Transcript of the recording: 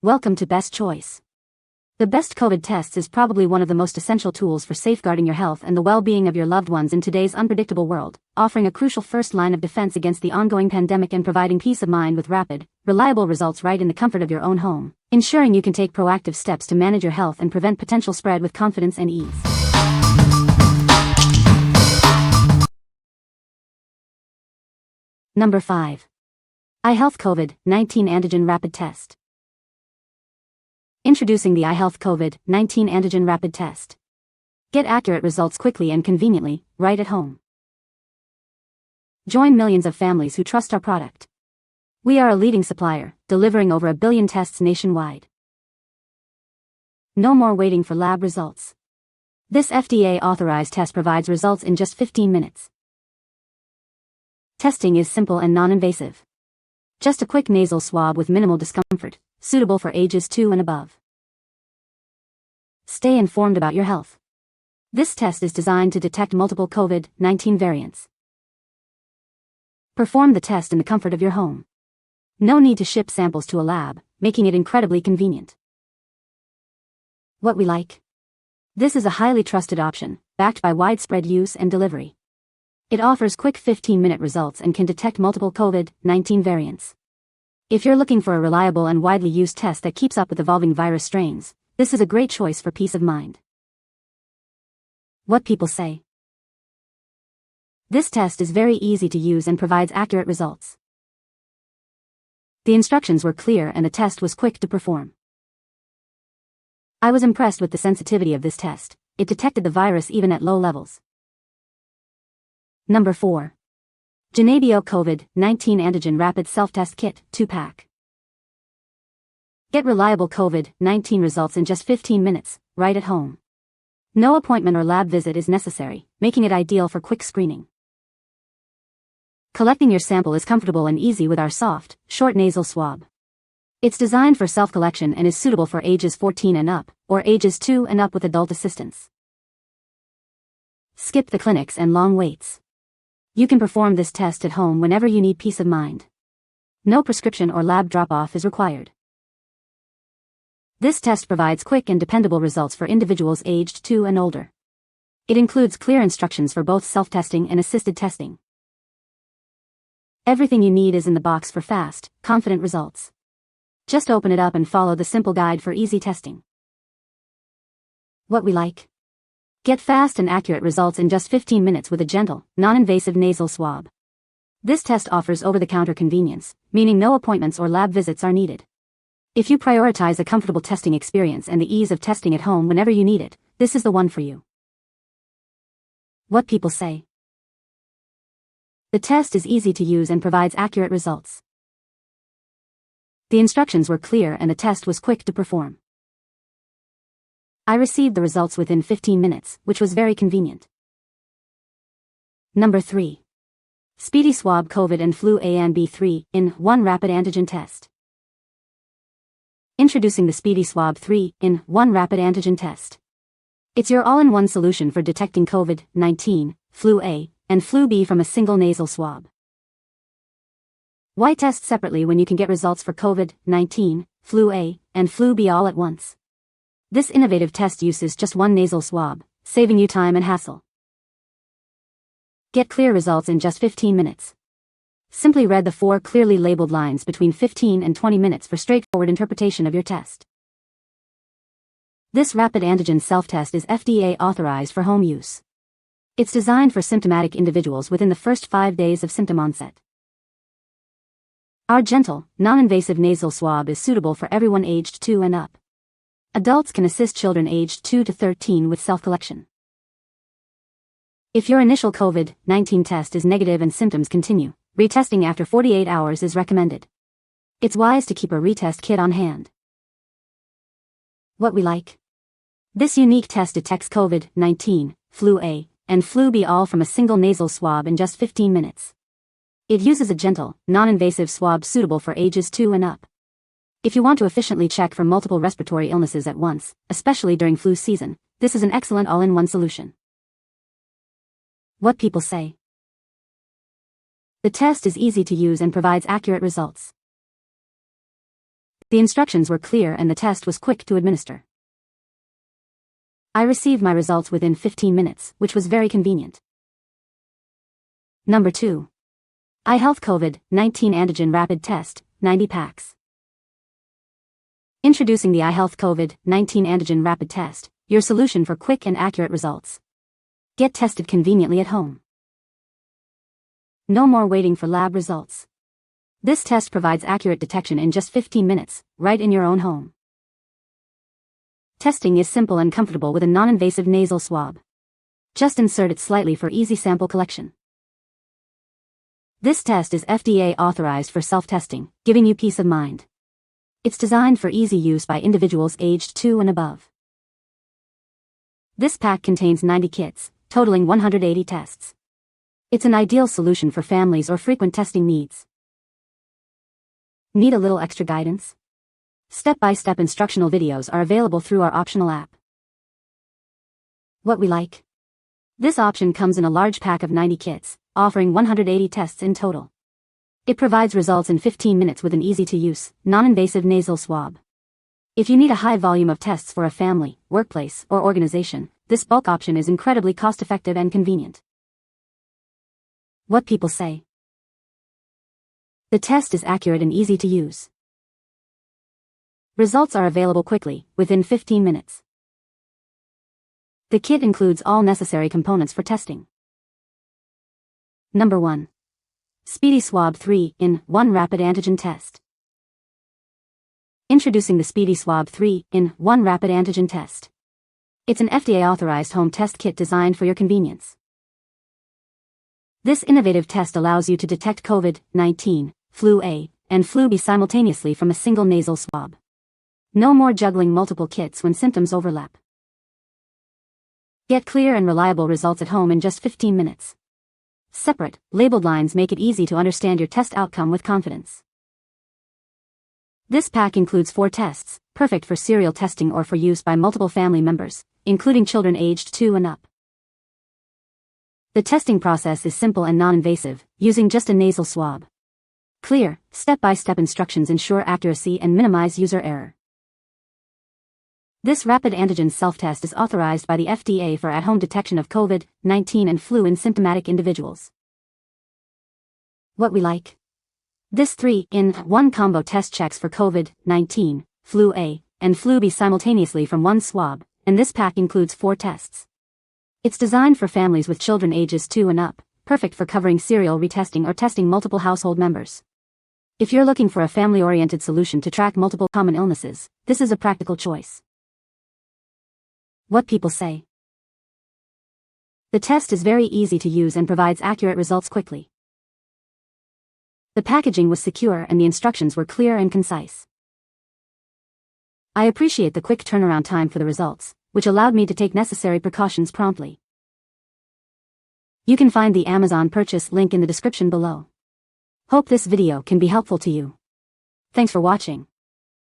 Welcome to Best Choice. The Best COVID Tests is probably one of the most essential tools for safeguarding your health and the well-being of your loved ones in today's unpredictable world, offering a crucial first line of defense against the ongoing pandemic and providing peace of mind with rapid, reliable results right in the comfort of your own home, ensuring you can take proactive steps to manage your health and prevent potential spread with confidence and ease. Number 5. iHealth COVID-19 Antigen Rapid Test. Introducing the iHealth COVID-19 Antigen Rapid Test. Get accurate results quickly and conveniently, right at home. Join millions of families who trust our product. We are a leading supplier, delivering over 1 billion tests nationwide. No more waiting for lab results. This FDA-authorized test provides results in just 15 minutes. Testing is simple and non-invasive. Just a quick nasal swab with minimal discomfort, suitable for ages 2 and above. Stay informed about your health. This test is designed to detect multiple COVID-19 variants. Perform the test in the comfort of your home. No need to ship samples to a lab, making it incredibly convenient. What we like? This is a highly trusted option, backed by widespread use and delivery. It offers quick 15-minute results and can detect multiple COVID-19 variants. If you're looking for a reliable and widely used test that keeps up with evolving virus strains, this is a great choice for peace of mind. What people say. This test is very easy to use and provides accurate results. The instructions were clear and the test was quick to perform. I was impressed with the sensitivity of this test. It detected the virus even at low levels. Number 4. Genabio COVID-19 Antigen Rapid Self-Test Kit 2-pack. Get reliable COVID-19 results in just 15 minutes, right at home. No appointment or lab visit is necessary, making it ideal for quick screening. Collecting your sample is comfortable and easy with our soft, short nasal swab. It's designed for self-collection and is suitable for ages 14 and up, or ages 2 and up with adult assistance. Skip the clinics and long waits. You can perform this test at home whenever you need peace of mind. No prescription or lab drop-off is required. This test provides quick and dependable results for individuals aged 2 and older. It includes clear instructions for both self-testing and assisted testing. Everything you need is in the box for fast, confident results. Just open it up and follow the simple guide for easy testing. What we like? Get fast and accurate results in just 15 minutes with a gentle, non-invasive nasal swab. This test offers over-the-counter convenience, meaning no appointments or lab visits are needed. If you prioritize a comfortable testing experience and the ease of testing at home whenever you need it, this is the one for you. What people say. The test is easy to use and provides accurate results. The instructions were clear and the test was quick to perform. I received the results within 15 minutes, which was very convenient. Number 3. SpeedySwab COVID and Flu A and B 3-in-1 Rapid Antigen Test. Introducing the SpeedySwab 3-in-1 Rapid Antigen Test. It's your all-in-one solution for detecting COVID-19, Flu A, and Flu B from a single nasal swab. Why test separately when you can get results for COVID-19, Flu A, and Flu B all at once? This innovative test uses just one nasal swab, saving you time and hassle. Get clear results in just 15 minutes. Simply read the 4 clearly labeled lines between 15 and 20 minutes for straightforward interpretation of your test. This rapid antigen self-test is FDA authorized for home use. It's designed for symptomatic individuals within the first 5 days of symptom onset. Our gentle, non-invasive nasal swab is suitable for everyone aged 2 and up. Adults can assist children aged 2 to 13 with self-collection. If your initial COVID-19 test is negative and symptoms continue, retesting after 48 hours is recommended. It's wise to keep a retest kit on hand. What we like? This unique test detects COVID-19, Flu A, and Flu B all from a single nasal swab in just 15 minutes. It uses a gentle, non-invasive swab suitable for ages 2 and up. If you want to efficiently check for multiple respiratory illnesses at once, especially during flu season, this is an excellent all-in-one solution. What people say. The test is easy to use and provides accurate results. The instructions were clear and the test was quick to administer. I received my results within 15 minutes, which was very convenient. Number 2. iHealth COVID-19 Antigen Rapid Test, 90 packs. Introducing the iHealth COVID-19 Antigen Rapid Test, your solution for quick and accurate results. Get tested conveniently at home. No more waiting for lab results. This test provides accurate detection in just 15 minutes, right in your own home. Testing is simple and comfortable with a non-invasive nasal swab. Just insert it slightly for easy sample collection. This test is FDA authorized for self-testing, giving you peace of mind. It's designed for easy use by individuals aged 2 and above. This pack contains 90 kits, totaling 180 tests. It's an ideal solution for families or frequent testing needs. Need a little extra guidance? Step-by-step instructional videos are available through our optional app. What we like? This option comes in a large pack of 90 kits, offering 180 tests in total. It provides results in 15 minutes with an easy-to-use, non-invasive nasal swab. If you need a high volume of tests for a family, workplace, or organization, this bulk option is incredibly cost-effective and convenient. What people say. The test is accurate and easy to use. Results are available quickly, within 15 minutes. The kit includes all necessary components for testing. Number 1. SpeedySwab 3-in-1 Rapid Antigen Test. Introducing the SpeedySwab 3-in-1 Rapid Antigen Test. It's an FDA-authorized home test kit designed for your convenience. This innovative test allows you to detect COVID-19, flu A, and flu B simultaneously from a single nasal swab. No more juggling multiple kits when symptoms overlap. Get clear and reliable results at home in just 15 minutes. Separate, labeled lines make it easy to understand your test outcome with confidence. This pack includes 4 tests, perfect for serial testing or for use by multiple family members, including children aged 2 and up. The testing process is simple and non-invasive, using just a nasal swab. Clear, step-by-step instructions ensure accuracy and minimize user error. This rapid antigen self-test is authorized by the FDA for at-home detection of COVID-19 and flu in symptomatic individuals. What we like? This 3-in-1 combo test checks for COVID-19, flu A, and flu B simultaneously from one swab, and this pack includes 4 tests. It's designed for families with children ages 2 and up, perfect for covering serial retesting or testing multiple household members. If you're looking for a family-oriented solution to track multiple common illnesses, this is a practical choice. What people say. The test is very easy to use and provides accurate results quickly. The packaging was secure and the instructions were clear and concise. I appreciate the quick turnaround time for the results, which allowed me to take necessary precautions promptly. You can find the Amazon purchase link in the description below. Hope this video can be helpful to you. Thanks for watching.